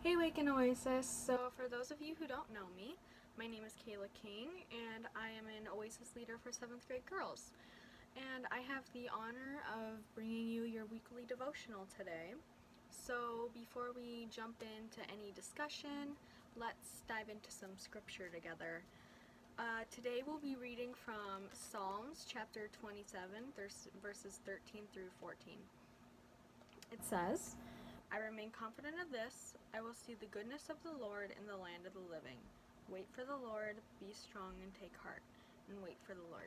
Hey Wake and Oasis. So for those of you who don't know me, my name is Kayla King and I am an Oasis leader for 7th grade girls. And I have the honor of bringing you your weekly devotional today. So before we jump into any discussion, let's dive into some scripture together. Today we'll be reading from Psalms chapter 27, verses 13 through 14. It says, I remain confident of this, I will see the goodness of the Lord in the land of the living. Wait for the Lord, be strong and take heart, and wait for the Lord.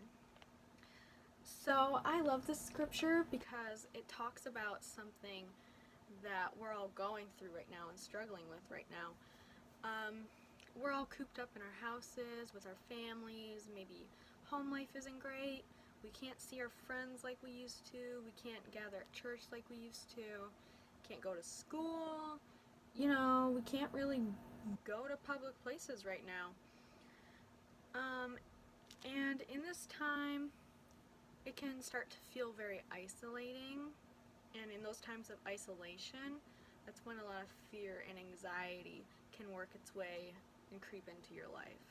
So I love this scripture because it talks about something that we're all going through right now and struggling with right now. We're all cooped up in our houses with our families. Maybe home life isn't great. We can't see our friends like we used to. We can't gather at church like we used to. Can't go to school. We can't really go to public places right now. And in this time, it can start to feel very isolating. And in those times of isolation, that's when a lot of fear and anxiety can work its way and creep into your life.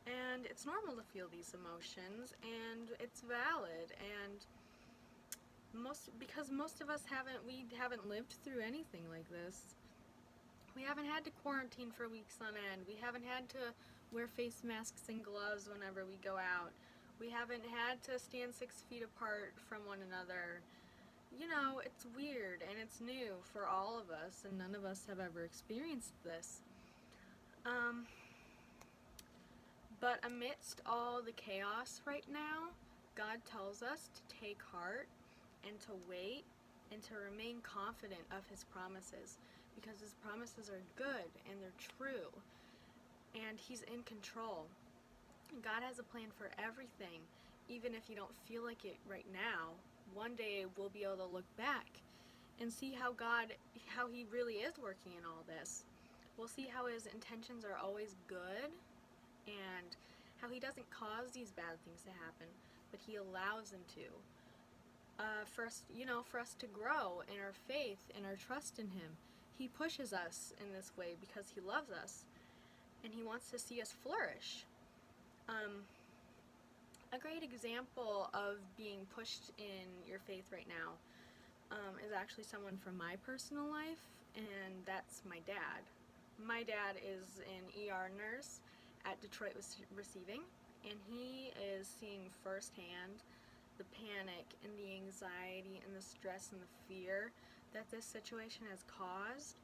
And it's normal to feel these emotions, and it's valid. And because most of us haven't lived through anything like this. We haven't had to quarantine for weeks on end. We haven't had to wear face masks and gloves whenever we go out. We haven't had to stand 6 feet apart from one another. It's weird and it's new for all of us, and none of us have ever experienced this. But amidst all the chaos right now, God tells us to take heart and to wait and to remain confident of His promises, because His promises are good and they're true, and He's in control. God has a plan for everything. Even if you don't feel like it right now, one day we'll be able to look back and see how He really is working in all this. We'll see how His intentions are always good, and how He doesn't cause these bad things to happen, but He allows them to. For us to grow in our faith and our trust in Him. He pushes us in this way because He loves us, and He wants to see us flourish. A great example of being pushed in your faith right now is actually someone from my personal life, and that's my dad. My dad is an ER nurse at Detroit Receiving, and he is seeing firsthand the panic and the anxiety and the stress and the fear that this situation has caused.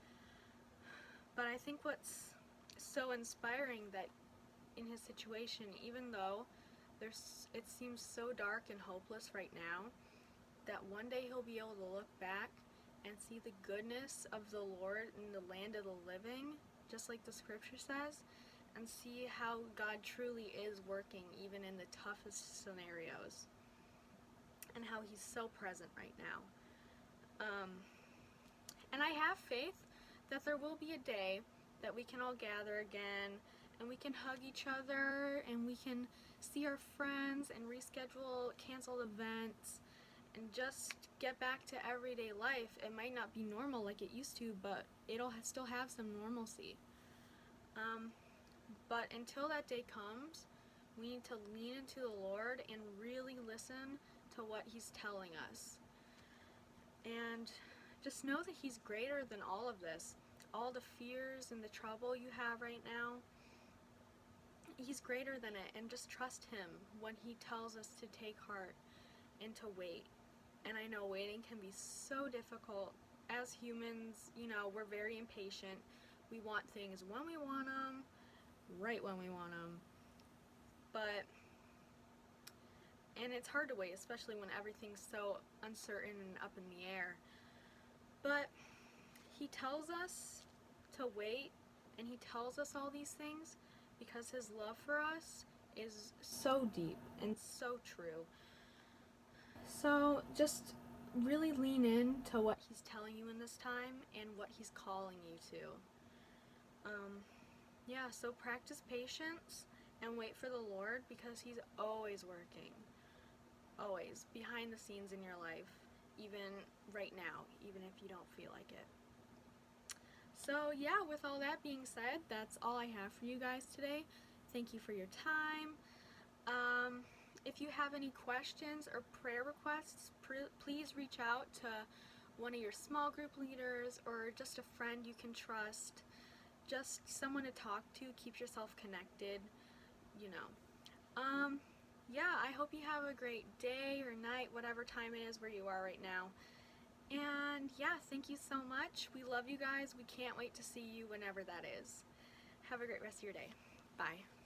But I think what's so inspiring, that in his situation, even though it seems so dark and hopeless right now, that one day he'll be able to look back and see the goodness of the Lord in the land of the living, just like the scripture says, and see how God truly is working even in the toughest scenarios, and how He's so present right now. And I have faith that there will be a day that we can all gather again, and we can hug each other, and we can see our friends and reschedule canceled events and just get back to everyday life. It might not be normal like it used to, but it'll still have some normalcy. But until that day comes, we need to lean into the Lord and really listen to what He's telling us. And just know that He's greater than all of this. All the fears and the trouble you have right now, He's greater than it, and just trust Him when He tells us to take heart and to wait. And I know waiting can be so difficult. As humans, we're very impatient. We want things when we want them, right when we want them. And it's hard to wait, especially when everything's so uncertain and up in the air. But He tells us to wait, and He tells us all these things because His love for us is so deep and so true. So just really lean in to what He's telling you in this time and what He's calling you to. So practice patience and wait for the Lord, because He's always working. Always. Behind the scenes in your life. Even right now. Even if you don't feel like it. So yeah, with all that being said, that's all I have for you guys today. Thank you for your time. If you have any questions or prayer requests, please reach out to one of your small group leaders or just a friend you can trust. Just someone to talk to. Keep yourself connected, you know. Yeah, I hope you have a great day or night, whatever time it is where you are right now. And yeah, thank you so much. We love you guys. We can't wait to see you whenever that is. Have a great rest of your day. Bye.